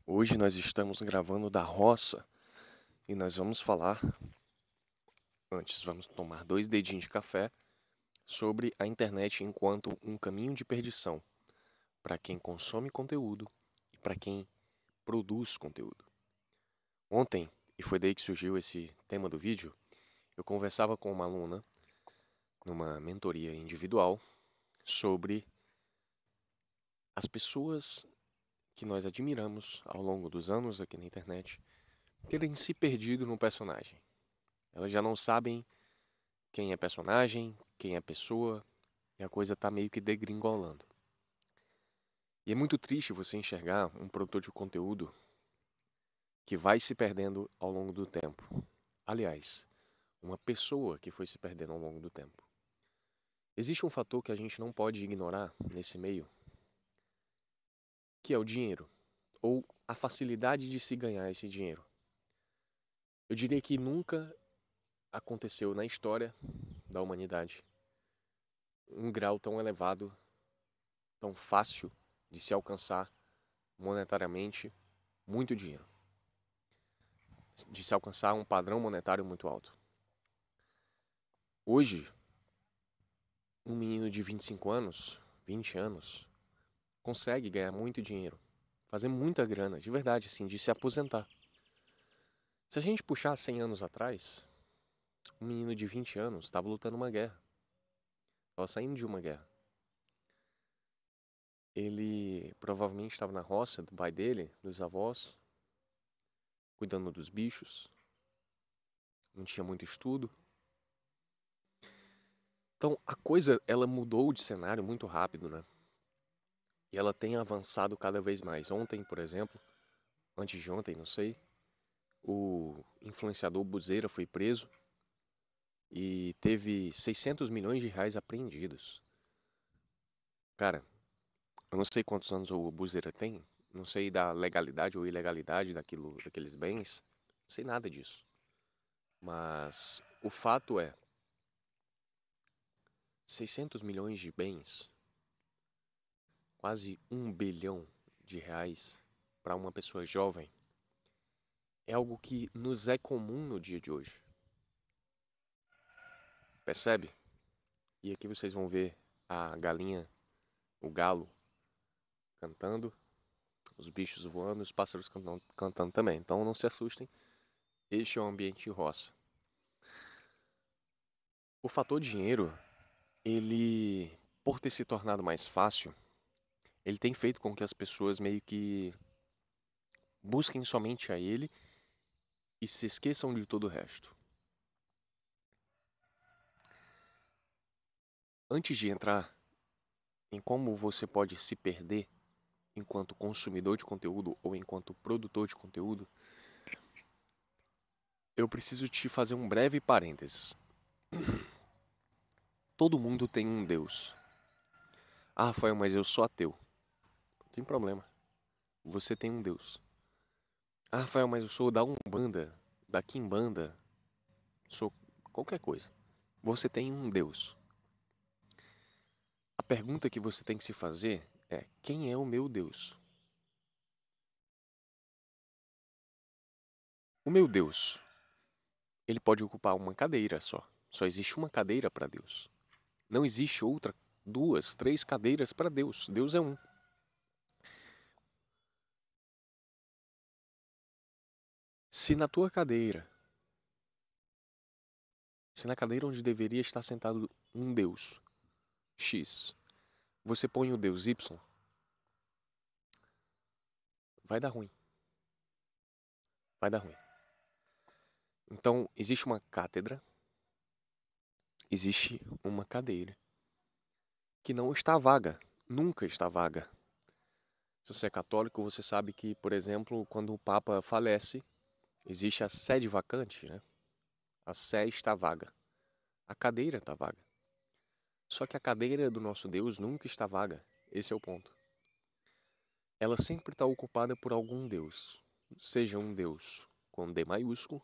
Hoje nós estamos gravando da roça e nós vamos falar, antes vamos tomar 2 dedinhos de café, sobre a internet enquanto um caminho de perdição para quem consome conteúdo e para quem produz conteúdo. Ontem, e foi daí que surgiu esse tema do vídeo, eu conversava com uma aluna numa mentoria individual sobre as pessoas que nós admiramos ao longo dos anos aqui na internet terem se perdido no personagem. Elas já não sabem quem é personagem, quem é pessoa, e a coisa tá meio que degringolando. E é muito triste você enxergar um produtor de conteúdo que vai se perdendo ao longo do tempo. Aliás, uma pessoa que foi se perdendo ao longo do tempo. Existe um fator que a gente não pode ignorar nesse meio, que é o dinheiro, ou a facilidade de se ganhar esse dinheiro. Eu diria que nunca aconteceu na história da humanidade um grau tão elevado, tão fácil de se alcançar monetariamente muito dinheiro, de se alcançar um padrão monetário muito alto. Hoje, um menino de 25 anos, 20 anos, consegue ganhar muito dinheiro, fazer muita grana, de verdade, assim, de se aposentar. Se a gente puxar 100 anos atrás, um menino de 20 anos estava lutando uma guerra, estava saindo de uma guerra. Ele provavelmente estava na roça do pai dele, dos avós, cuidando dos bichos, não tinha muito estudo. Então a coisa ela mudou de cenário muito rápido, né? E ela tem avançado cada vez mais. Ontem, por exemplo, antes de ontem, não sei, o influenciador Buzeira foi preso e teve 600 milhões de reais apreendidos. Cara, eu não sei quantos anos o Buzeira tem, não sei da legalidade ou ilegalidade daqueles bens, não sei nada disso. Mas o fato é, 600 milhões de bens, quase 1 bilhão de reais para uma pessoa jovem, é algo que nos é comum no dia de hoje. Percebe? E aqui vocês vão ver a galinha, o galo cantando, os bichos voando, os pássaros cantando também. Então não se assustem, este é um ambiente de roça. O fator dinheiro, ele, por ter se tornado mais fácil, ele tem feito com que as pessoas meio que busquem somente a ele e se esqueçam de todo o resto. Antes de entrar em como você pode se perder enquanto consumidor de conteúdo ou enquanto produtor de conteúdo, eu preciso te fazer um breve parênteses. Todo mundo tem um Deus. Ah, Rafael, mas eu sou ateu. Não tem problema. Você tem um Deus. Ah, Rafael, mas eu sou da Umbanda, da Quimbanda, sou qualquer coisa. Você tem um Deus. A pergunta que você tem que se fazer é: quem é o meu Deus? O meu Deus, ele pode ocupar uma cadeira só. Só existe uma cadeira para Deus. Não existe outra, duas, três cadeiras para Deus. Deus é um. Se na tua cadeira, se na cadeira onde deveria estar sentado um Deus, X, você põe o Deus Y, vai dar ruim. Vai dar ruim. Então, existe uma cátedra, existe uma cadeira que não está vaga, nunca está vaga. Se você é católico, você sabe que, por exemplo, quando o Papa falece, existe a sede vacante, né? A sé está vaga. A cadeira está vaga. Só que a cadeira do nosso Deus nunca está vaga. Esse é o ponto. Ela sempre está ocupada por algum Deus. Seja um Deus com D maiúsculo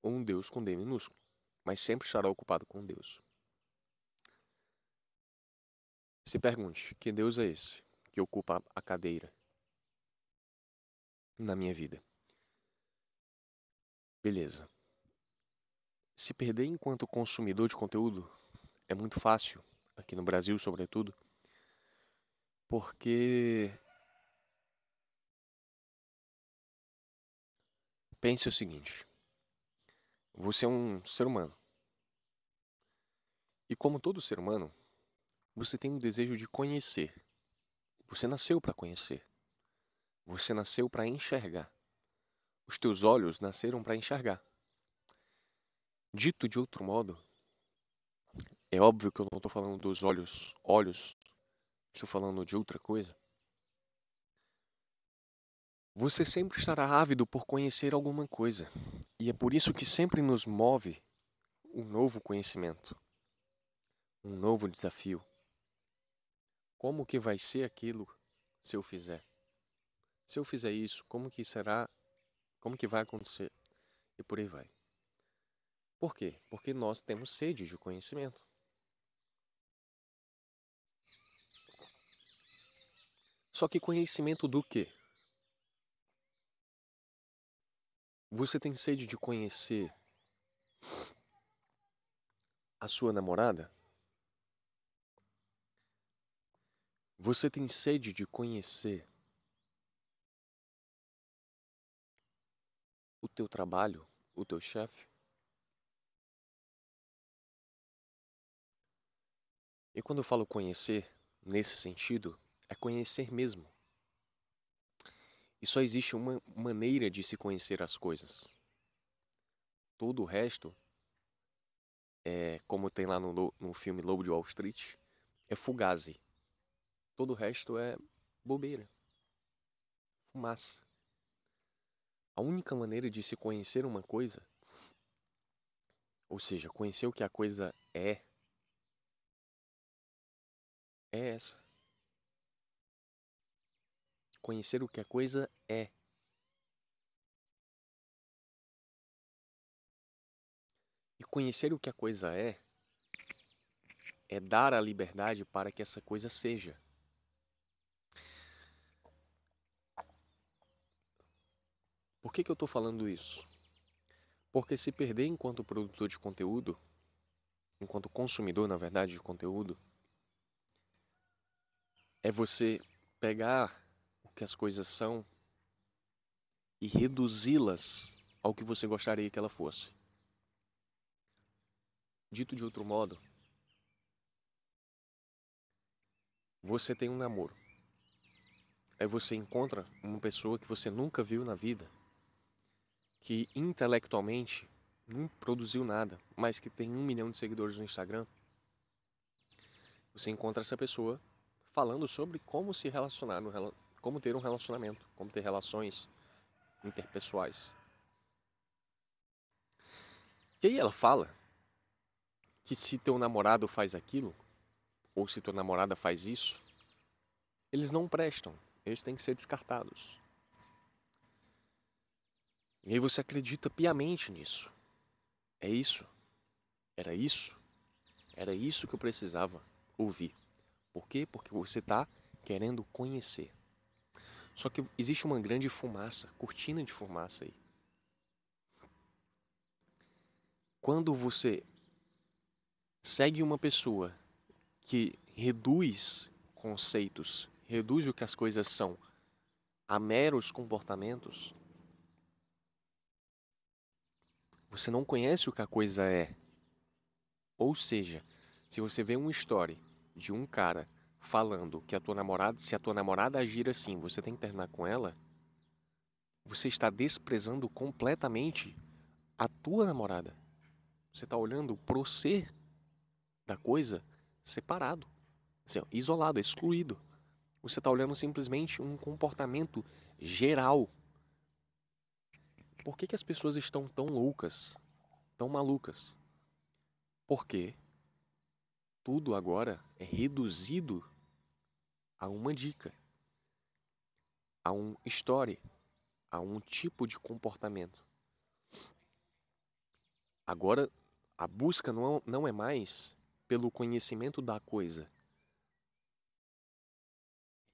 ou um Deus com D minúsculo. Mas sempre estará ocupado com Deus. Se pergunte, que Deus é esse que ocupa a cadeira? na minha vida. Beleza. Se perder enquanto consumidor de conteúdo é muito fácil, aqui no Brasil, sobretudo, porque pense o seguinte: você é um ser humano. E como todo ser humano, você tem um desejo de conhecer. Você nasceu para conhecer. Você nasceu para enxergar. Os teus olhos nasceram para enxergar. Dito de outro modo, é óbvio que eu não estou falando dos olhos, estou falando de outra coisa. Você sempre estará ávido por conhecer alguma coisa. E é por isso que sempre nos move um novo conhecimento, um novo desafio. Como que vai ser aquilo se eu fizer? Se eu fizer isso, como que será? Como que vai acontecer? E por aí vai. Por quê? Porque nós temos sede de conhecimento. Só que conhecimento do quê? Você tem sede de conhecer a sua namorada? Você tem sede de conhecer o teu trabalho, o teu chefe? E quando eu falo conhecer, nesse sentido, é conhecer mesmo. E só existe uma maneira de se conhecer as coisas. Todo o resto, como tem lá no filme Lobo de Wall Street, é fugazi. Todo o resto é bobeira, fumaça. A única maneira de se conhecer uma coisa, ou seja, conhecer o que a coisa é essa. Conhecer o que a coisa é. E conhecer o que a coisa é dar a liberdade para que essa coisa seja. Por que eu estou falando isso? Porque se perder enquanto produtor de conteúdo, enquanto consumidor, na verdade, de conteúdo, é você pegar o que as coisas são e reduzi-las ao que você gostaria que ela fosse. Dito de outro modo, você tem um namoro. Aí você encontra uma pessoa que você nunca viu na vida, que intelectualmente não produziu nada, mas que tem 1 milhão de seguidores no Instagram. Você encontra essa pessoa falando sobre como se relacionar, como ter um relacionamento, como ter relações interpessoais. E aí ela fala que se teu namorado faz aquilo, ou se tua namorada faz isso, eles não prestam, eles têm que ser descartados. E aí você acredita piamente nisso. É isso, era isso, era isso que eu precisava ouvir. Por quê? Porque você está querendo conhecer. Só que existe uma grande fumaça, cortina de fumaça aí. Quando você segue uma pessoa que reduz conceitos, reduz o que as coisas são a meros comportamentos, você não conhece o que a coisa é. Ou seja, se você vê uma story de um cara falando que se a tua namorada agir assim, você tem que terminar com ela, você está desprezando completamente a tua namorada. Você está olhando pro ser da coisa separado, assim, ó, isolado, excluído. Você está olhando simplesmente um comportamento geral. Por que que as pessoas estão tão loucas, tão malucas? Porque tudo agora é reduzido a uma dica, a um story, a um tipo de comportamento. Agora, a busca não é mais pelo conhecimento da coisa.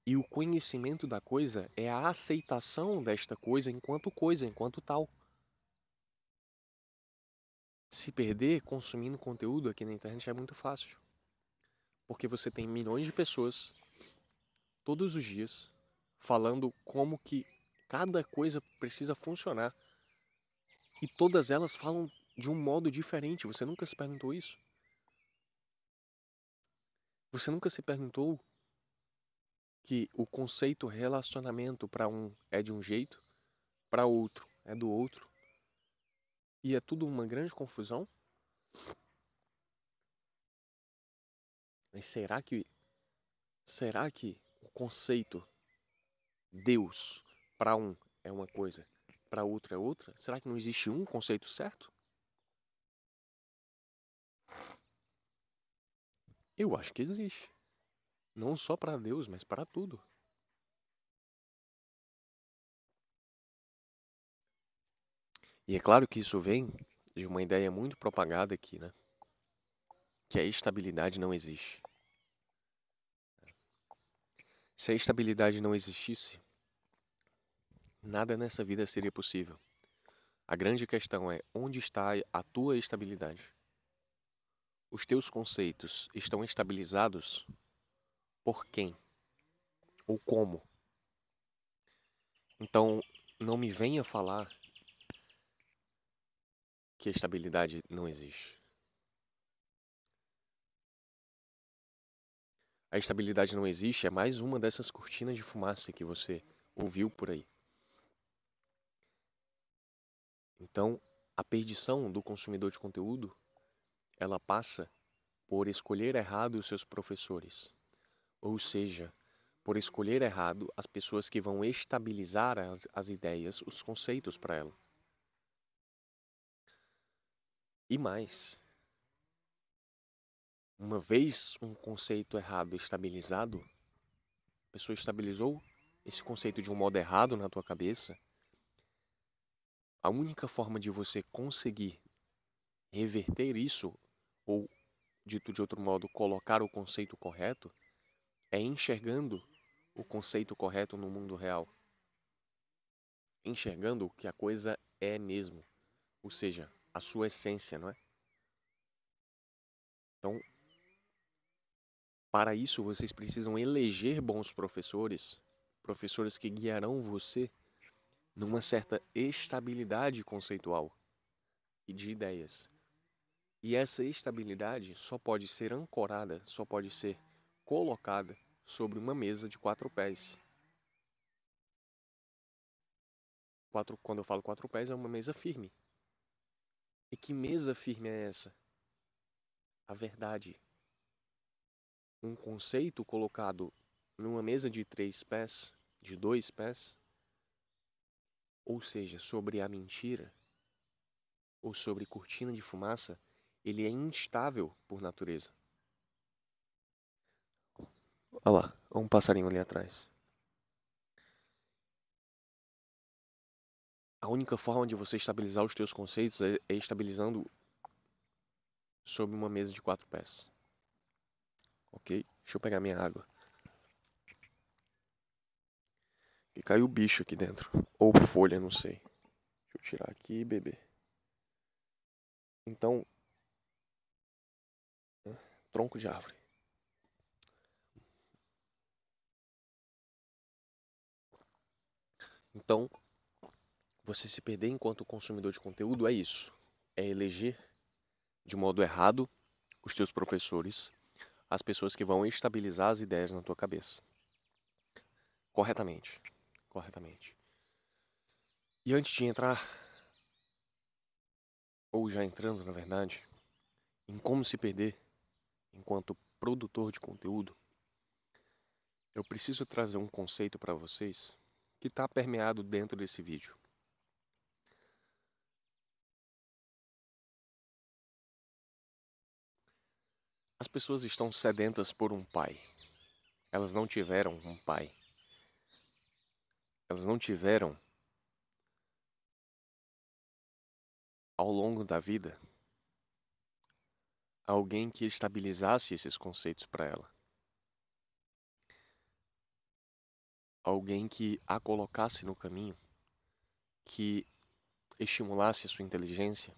E o conhecimento da coisa é a aceitação desta coisa, enquanto tal. Se perder consumindo conteúdo aqui na internet é muito fácil. Porque você tem milhões de pessoas, todos os dias, falando como que cada coisa precisa funcionar. E todas elas falam de um modo diferente. Você nunca se perguntou isso? Você nunca se perguntou que o conceito relacionamento para um é de um jeito, para outro é do outro, e é tudo uma grande confusão? Mas será que o conceito Deus para um é uma coisa, para outro é outra? Será que não existe um conceito certo? Eu acho que existe. Não só para Deus, mas para tudo. E é claro que isso vem de uma ideia muito propagada aqui, né? Que a estabilidade não existe. Se a estabilidade não existisse, nada nessa vida seria possível. A grande questão é onde está a tua estabilidade? Os teus conceitos estão estabilizados por quem? Ou como? Então, não me venha falar que a estabilidade não existe. A estabilidade não existe é mais uma dessas cortinas de fumaça que você ouviu por aí. Então, a perdição do consumidor de conteúdo, ela passa por escolher errado os seus professores. Ou seja, por escolher errado as pessoas que vão estabilizar as ideias, os conceitos para ela. E mais, uma vez um conceito errado estabilizado, a pessoa estabilizou esse conceito de um modo errado na tua cabeça, a única forma de você conseguir reverter isso, ou dito de outro modo, colocar o conceito correto, é enxergando o conceito correto no mundo real. Enxergando o que a coisa é mesmo, ou seja, a sua essência, não é? Então, para isso vocês precisam eleger bons professores, professores que guiarão você numa certa estabilidade conceitual e de ideias. E essa estabilidade só pode ser ancorada, só pode ser colocada sobre uma mesa de 4 pés. Quando eu falo 4 pés, é uma mesa firme. E que mesa firme é essa? A verdade. Um conceito colocado numa mesa de 3 pés, de 2 pés, ou seja, sobre a mentira, ou sobre cortina de fumaça, ele é instável por natureza. Olha lá, olha um passarinho ali atrás. A única forma de você estabilizar os teus conceitos é estabilizando sobre uma mesa de 4 pés. Ok? Deixa eu pegar minha água. E caiu bicho aqui dentro. Ou folha, não sei. Deixa eu tirar aqui e beber. Então, tronco de árvore. Então, você se perder enquanto consumidor de conteúdo é isso. É eleger de modo errado os teus professores, as pessoas que vão estabilizar as ideias na tua cabeça. Corretamente. Corretamente. E antes de entrar, ou já entrando na verdade, em como se perder enquanto produtor de conteúdo, eu preciso trazer um conceito para vocês que está permeado dentro desse vídeo. As pessoas estão sedentas por um pai. Elas não tiveram um pai. Elas não tiveram, ao longo da vida, alguém que estabilizasse esses conceitos para ela. alguém que a colocasse no caminho, que estimulasse a sua inteligência,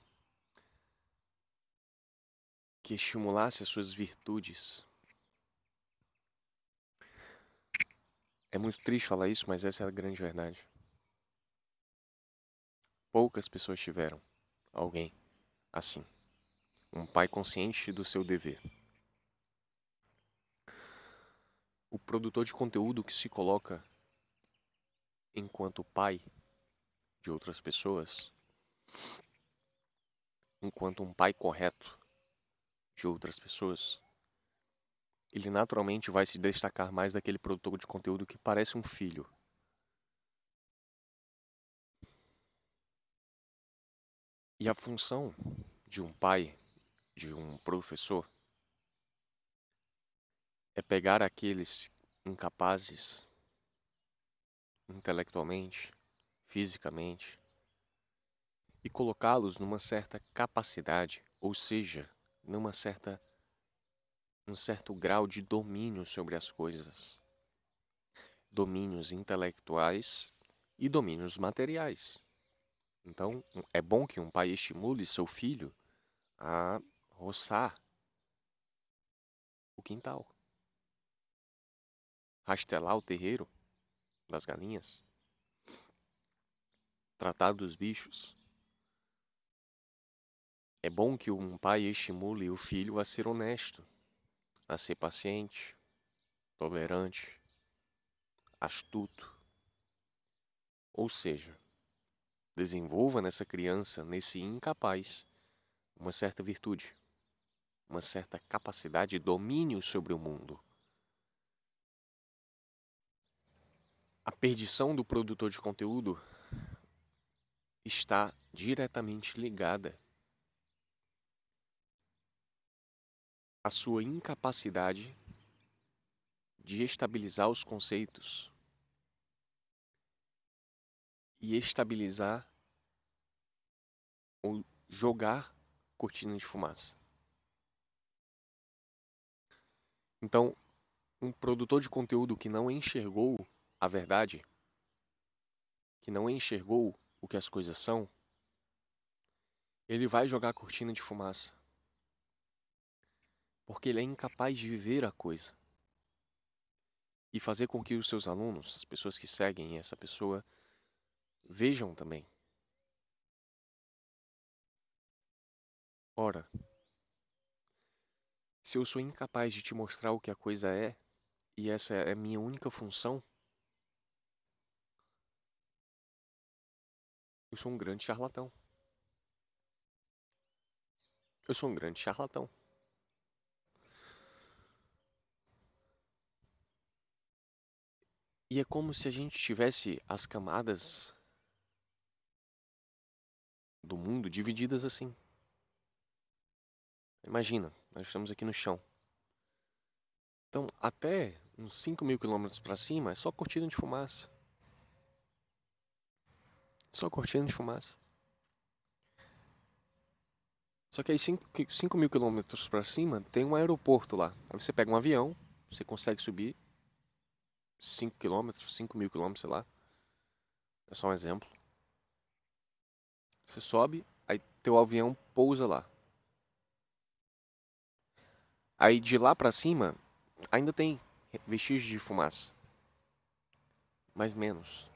que estimulasse as suas virtudes. É muito triste falar isso, mas essa é a grande verdade. Poucas pessoas tiveram alguém assim, um pai consciente do seu dever. O produtor de conteúdo que se coloca enquanto pai de outras pessoas, enquanto um pai correto de outras pessoas, ele naturalmente vai se destacar mais daquele produtor de conteúdo que parece um filho. E a função de um pai, de um professor, é pegar aqueles incapazes intelectualmente, fisicamente, e colocá-los numa certa capacidade, ou seja, um certo grau de domínio sobre as coisas, domínios intelectuais e domínios materiais. Então, é bom que um pai estimule seu filho a roçar o quintal, rastelar o terreiro das galinhas, tratar dos bichos. É bom que um pai estimule o filho a ser honesto, a ser paciente, tolerante, astuto. Ou seja, desenvolva nessa criança, nesse incapaz, uma certa virtude, uma certa capacidade de domínio sobre o mundo. A perdição do produtor de conteúdo está diretamente ligada à sua incapacidade de estabilizar os conceitos e estabilizar ou jogar cortina de fumaça. Então, um produtor de conteúdo que não enxergou a verdade, que não enxergou o que as coisas são, ele vai jogar cortina de fumaça. Porque ele é incapaz de viver a coisa. E fazer com que os seus alunos, as pessoas que seguem essa pessoa, vejam também. Ora, se eu sou incapaz de te mostrar o que a coisa é, e essa é a minha única função, eu sou um grande charlatão. Eu sou um grande charlatão. E é como se a gente tivesse as camadas do mundo divididas assim. Imagina, nós estamos aqui no chão. Então, até uns 5.000 quilômetros para cima, é só cortina de fumaça. Só cortina de fumaça. Só que aí 5.000 quilômetros para cima tem um aeroporto lá. Aí você pega um avião, você consegue subir 5 quilômetros, 5.000 quilômetros, sei lá. É só um exemplo. Você sobe, aí teu avião pousa lá. Aí de lá para cima ainda tem vestígios de fumaça. Mais menos.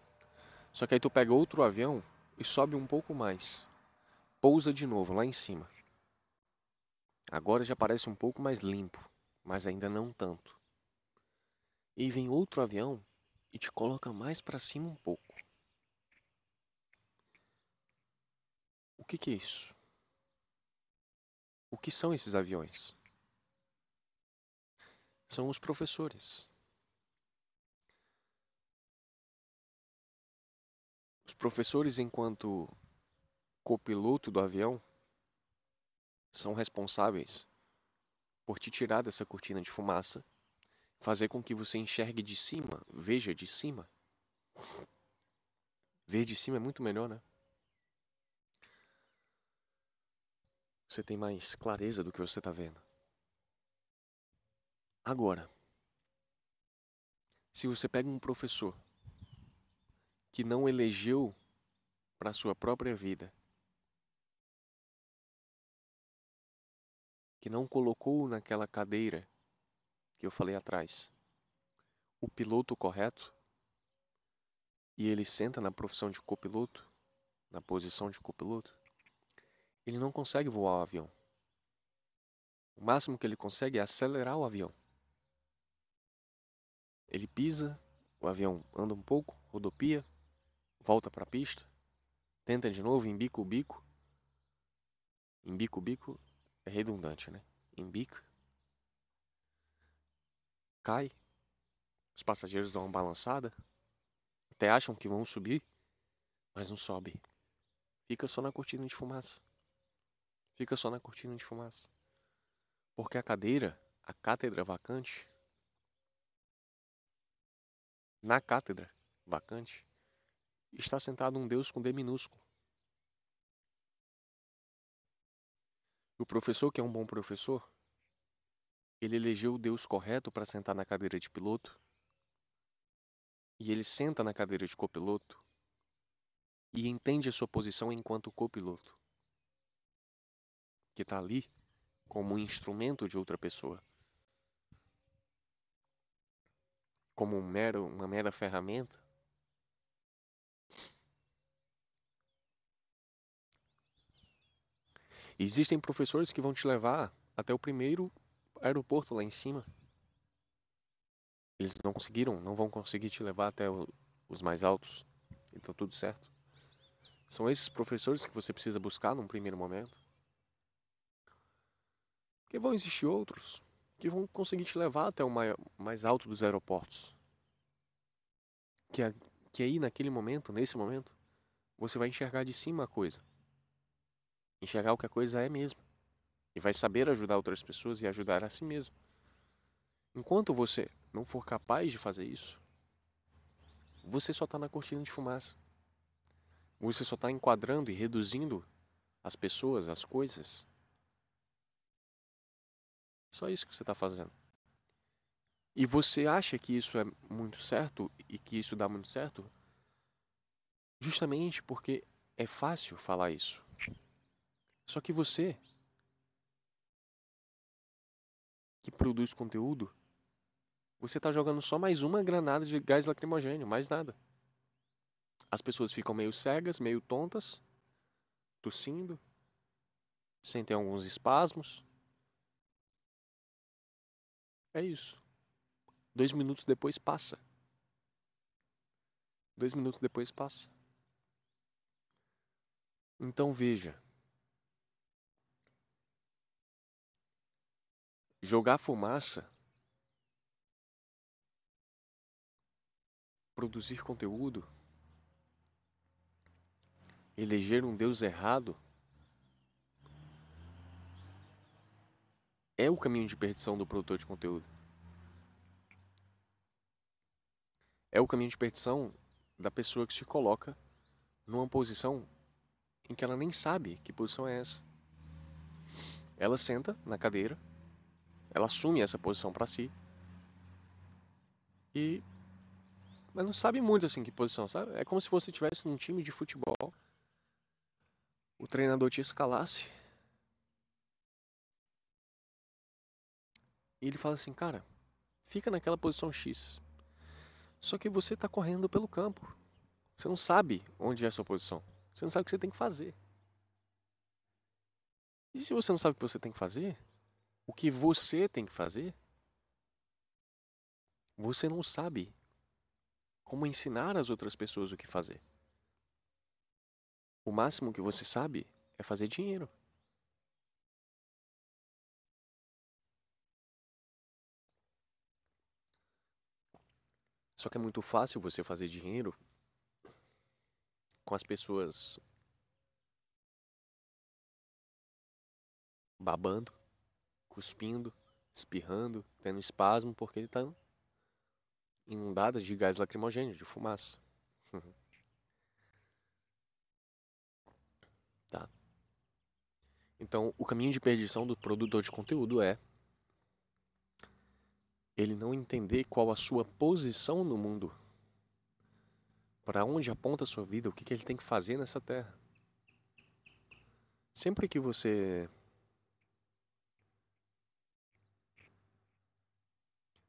Só que aí tu pega outro avião e sobe um pouco mais. Pousa de novo lá em cima. Agora já parece um pouco mais limpo, mas ainda não tanto. E vem outro avião e te coloca mais para cima um pouco. O que é isso? O que são esses aviões? São os professores. Os professores, enquanto copiloto do avião, são responsáveis por te tirar dessa cortina de fumaça, fazer com que você enxergue de cima, veja de cima. Ver de cima é muito melhor, né? Você tem mais clareza do que você está vendo. Agora, se você pega um professor que não elegeu para a sua própria vida, que não colocou naquela cadeira que eu falei atrás o piloto correto, e ele senta na profissão de copiloto, na posição de copiloto, ele não consegue voar o avião. O máximo que ele consegue é acelerar o avião. Ele pisa, o avião anda um pouco, rodopia, volta para a pista, tenta de novo, embica o bico. Embica o bico é redundante, né? Embica, cai, os passageiros dão uma balançada, até acham que vão subir, mas não sobe. Fica só na cortina de fumaça. Fica só na cortina de fumaça. Porque a cadeira, a cátedra vacante, na cátedra vacante, está sentado um Deus com D minúsculo. O professor, que é um bom professor, ele elegeu o Deus correto para sentar na cadeira de piloto, e ele senta na cadeira de copiloto e entende a sua posição enquanto copiloto, que está ali como um instrumento de outra pessoa, como uma mera ferramenta. Existem professores que vão te levar até o primeiro aeroporto lá em cima. Eles não vão conseguir te levar até os mais altos. Então tudo certo. São esses professores que você precisa buscar num primeiro momento. Porque vão existir outros que vão conseguir te levar até o mais alto dos aeroportos. Que aí naquele momento, nesse momento, você vai enxergar de cima a coisa. Enxergar o que a coisa é mesmo. E vai saber ajudar outras pessoas e ajudar a si mesmo. Enquanto você não for capaz de fazer isso, você só está na cortina de fumaça. Você só está enquadrando e reduzindo as pessoas, as coisas. Só isso que você está fazendo. E você acha que isso é muito certo e que isso dá muito certo? Justamente porque é fácil falar isso. Só que você, que produz conteúdo, você está jogando só mais uma granada de gás lacrimogêneo, mais nada. As pessoas ficam meio cegas, meio tontas, tossindo, sentem alguns espasmos. É isso. 2 minutos depois passa. 2 minutos depois passa. Então veja. Jogar fumaça, produzir conteúdo, eleger um Deus errado, é o caminho de perdição do produtor de conteúdo. É o caminho de perdição da pessoa que se coloca numa posição em que ela nem sabe que posição é essa. Ela senta na cadeira, ela assume essa posição para si, mas não sabe muito assim que posição, sabe? É como se você estivesse num time de futebol, o treinador te escalasse e ele fala assim, cara, fica naquela posição X. Só que você está correndo pelo campo. Você não sabe onde é a sua posição. Você não sabe o que você tem que fazer. E se você não sabe o que você tem que fazer, o que você tem que fazer, você não sabe como ensinar as outras pessoas o que fazer. O máximo que você sabe é fazer dinheiro. Só que é muito fácil você fazer dinheiro com as pessoas babando, cuspindo, espirrando, tendo espasmo, porque ele está inundada de gás lacrimogêneo, de fumaça. Tá? Então, o caminho de perdição do produtor de conteúdo é ele não entender qual a sua posição no mundo. para onde aponta a sua vida, o que que ele tem que fazer nessa terra. Sempre que você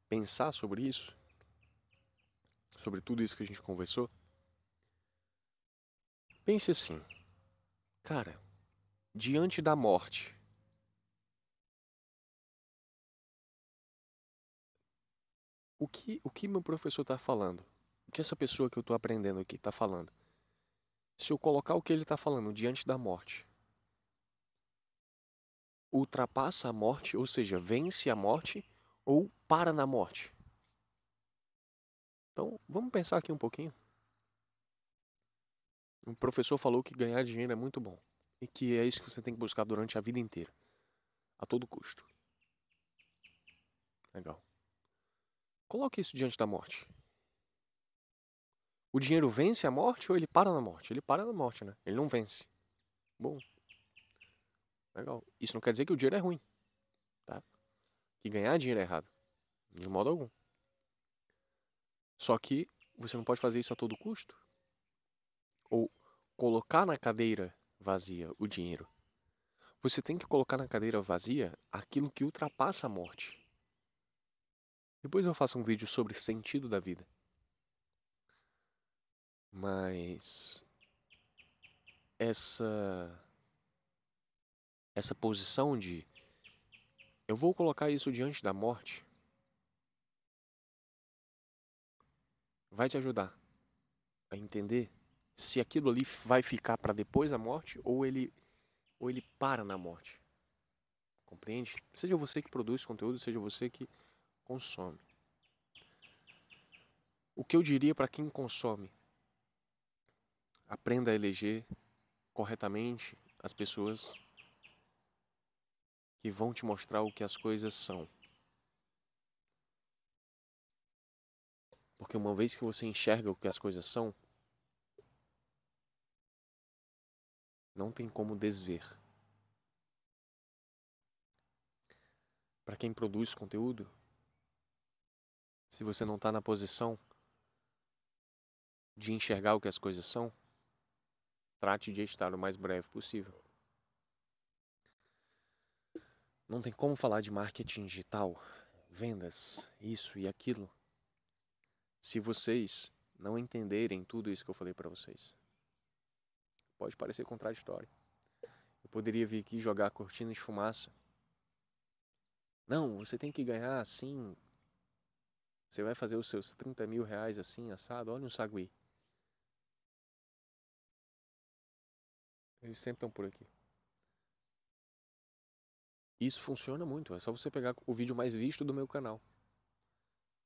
pensar sobre isso, sobre tudo isso que a gente conversou, pense assim, cara, diante da morte, o que meu professor está falando? O que essa pessoa que eu estou aprendendo aqui está falando? Se eu colocar o que ele está falando diante da morte, ultrapassa a morte, ou seja, vence a morte ou para na morte? Então, vamos pensar aqui um pouquinho. O professor falou que ganhar dinheiro é muito bom e que é isso que você tem que buscar durante a vida inteira, a todo custo. Legal. Coloque isso diante da morte. O dinheiro vence a morte ou ele para na morte? Ele para na morte, né? Ele não vence. Bom, legal. Isso não quer dizer que o dinheiro é ruim, tá? Que ganhar dinheiro é errado. De modo algum. Só que você não pode fazer isso a todo custo. Ou colocar na cadeira vazia o dinheiro. Você tem que colocar na cadeira vazia aquilo que ultrapassa a morte. Depois eu faço um vídeo sobre sentido da vida. Mas essa posição de eu vou colocar isso diante da morte vai te ajudar a entender se aquilo ali vai ficar para depois da morte ou ele para na morte. Compreende? Seja você que produz conteúdo, seja você que consome. O que eu diria para quem consome? Aprenda a eleger corretamente as pessoas que vão te mostrar o que as coisas são. Porque uma vez que você enxerga o que as coisas são, não tem como desver. Para quem produz conteúdo, se você não está na posição de enxergar o que as coisas são, trate de estar o mais breve possível. Não tem como falar de marketing digital, vendas, isso e aquilo, se vocês não entenderem tudo isso que eu falei para vocês. Pode parecer contraditório. Eu poderia vir aqui jogar cortina de fumaça. Não, você tem que ganhar assim. Você vai fazer os seus 30 mil reais assim, assado. Olha um sagui. Eles sempre estão por aqui. Isso funciona muito. É só você pegar o vídeo mais visto do meu canal.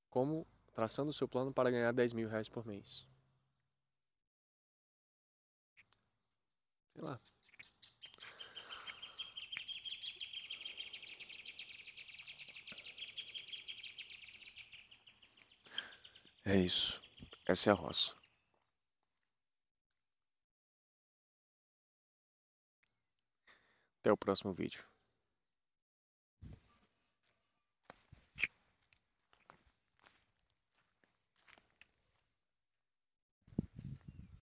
Como traçando o seu plano para ganhar 10 mil reais por mês. Sei lá. É isso. Essa é a roça. Até o próximo vídeo.